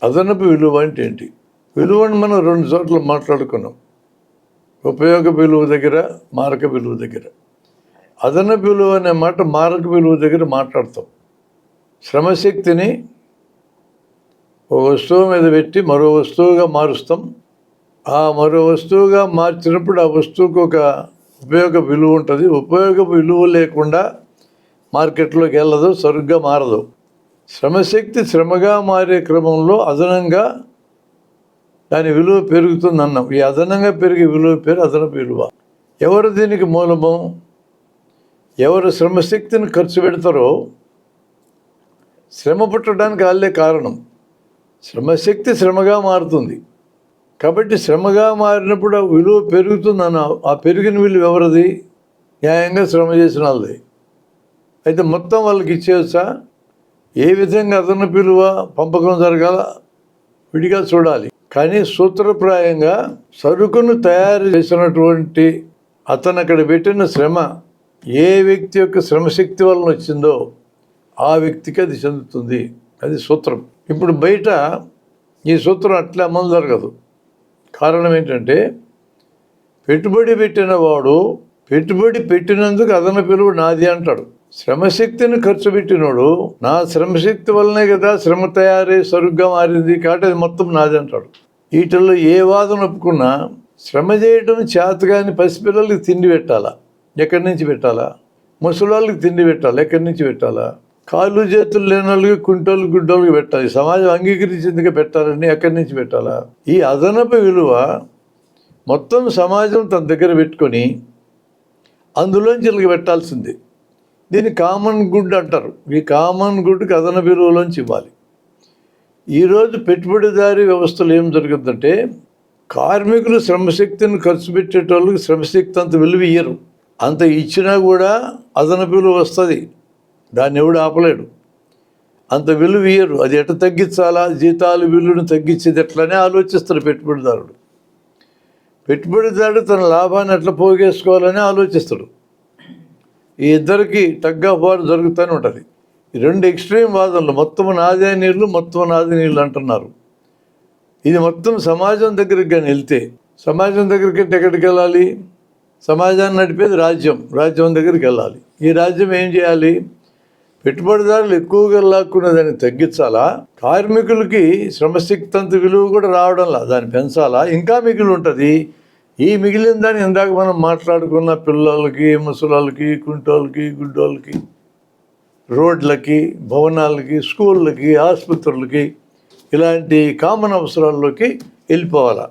అదనపు విలువ అంటే ఏంటి? విలువను మనం 2 చోట్ల మాట్లాడుకున్నాం. ఉపయోగ విలువ దగ్గర, మారక విలువ దగ్గర. అదనపు విలువ అనే మాట మారక విలువ దగ్గర మాట్లాడతాం. శ్రమశక్తిని ఒక వస్తువు మీద పెట్టి మరో వస్తువుగా మారుస్తాం. ఆ మరో వస్తువుగా మార్చినప్పుడు ఆ వస్తువుకు ఒక ఉపయోగ విలువ ఉంటుంది. ఉపయోగ విలువ లేకుండా మార్కెట్లోకి వెళ్ళదు, సరుగ్గా మారదు. శ్రమశక్తి శ్రమగా మారే క్రమంలో అదనంగా దాని విలువ పెరుగుతుంది అన్నాం. ఈ అదనంగా పెరిగే విలువ పేరు అదనపు విలువ. ఎవరు దీనికి మూలము? ఎవరు శ్రమశక్తిని ఖర్చు పెడతారో శ్రమ పుట్టడానికి వాళ్ళే కారణం. శ్రమశక్తి శ్రమగా మారుతుంది కాబట్టి శ్రమగా మారినప్పుడు ఆ విలువ పెరుగుతుంది అన్న. ఆ పెరిగిన విలువ ఎవరిది? న్యాయంగా శ్రమ చేసిన వాళ్ళది. అయితే మొత్తం వాళ్ళకి ఇచ్చేయచ్చా? ఏ విధంగా అదనపు విలువ పంపకం జరగాల విడిగా చూడాలి. కానీ సూత్రప్రాయంగా సరుకును తయారు చేసినటువంటి అతను అక్కడ పెట్టిన శ్రమ ఏ వ్యక్తి యొక్క శ్రమశక్తి వలన వచ్చిందో ఆ వ్యక్తికి అది చెందుతుంది. అది సూత్రం. ఇప్పుడు బయట ఈ సూత్రం అట్లా అమలు జరగదు. కారణం ఏంటంటే పెట్టుబడి పెట్టిన వాడు పెట్టుబడి పెట్టినందుకు అదనపు విలువ నాది అంటాడు. శ్రమశక్తిని ఖర్చు పెట్టినోడు నా శ్రమశక్తి వల్లనే కదా శ్రమ తయారై సరుగ్గా మారింది కాబట్టి అది మొత్తం నాది అంటాడు. వీటిల్లో ఏ వాదన ఒప్పుకున్నా శ్రమ చేయడం చేతగాని పసిపిల్లలకి తిండి పెట్టాలా? ఎక్కడి నుంచి పెట్టాలా? ముసలాళ్ళకి తిండి పెట్టాలి, ఎక్కడి నుంచి పెట్టాలా? కాళ్ళు చేతులు లేని వాళ్ళకి కుంటోళ్ళు గుడ్డోళ్ళకి పెట్టాలి. సమాజం అంగీకరించేందుకు పెట్టాలని ఎక్కడి నుంచి పెట్టాలా? ఈ అదనపు విలువ మొత్తం సమాజం తన దగ్గర పెట్టుకొని అందులోంచి వీళ్ళకి పెట్టాల్సింది. దీన్ని కామన్ గుడ్ అంటారు. ఈ కామన్ గుడ్కి అదనపు విలువలోంచి ఇవ్వాలి. ఈరోజు పెట్టుబడిదారీ వ్యవస్థలో ఏం జరుగుతుందంటే కార్మికులు శ్రమశక్తిని ఖర్చు పెట్టేటోళ్ళకి శ్రమశక్తి అంత విలువ ఇయ్యరు. అంత ఇచ్చినా కూడా అదనపు విలువ వస్తుంది, దాన్ని ఎవడు ఆపలేడు. అంత విలువ ఇయ్యరు. అది ఎట్లా తగ్గించాలా, జీతాలు విలువను తగ్గించేది ఎట్లనే ఆలోచిస్తారు పెట్టుబడిదారుడు. పెట్టుబడిదారుడు తన లాభాన్ని ఎట్లా పోగేసుకోవాలని ఆలోచిస్తాడు. ఈ ఇద్దరికి టగ్ ఆఫ్ వార్ జరుగుతూనే ఉంటుంది. ఈ 2 ఎక్స్ట్రీమ్ వాదనలు, మొత్తం నాదే నీళ్ళు మొత్తం నాది నీళ్ళు అంటున్నారు. ఇది మొత్తం సమాజం దగ్గరికి కానీ వెళ్తే, సమాజం దగ్గరికి ఎక్కడికి వెళ్ళాలి? సమాజాన్ని నడిపేది రాజ్యం, రాజ్యం దగ్గరికి వెళ్ళాలి. ఈ రాజ్యం ఏం చేయాలి? పెట్టుబడిదారులు ఎక్కువగా లాక్కునే దాన్ని తగ్గించాలా? కార్మికులకి శ్రమశక్తి అంత విలువ కూడా రావడంలా దాన్ని పెంచాలా? ఇంకా మిగిలి ఉంటుంది. ఈ మిగిలిన దాన్ని ఇందాక మనం మాట్లాడుకున్న పిల్లలకి, ముసలాళ్ళకి, కుంటోళ్ళకి, గుడ్డోళ్ళకి, రోడ్లకి, భవనాలకి, స్కూళ్ళకి, ఆసుపత్రులకి, ఇలాంటి కామన్ అవసరాల్లోకి వెళ్ళిపోవాలా.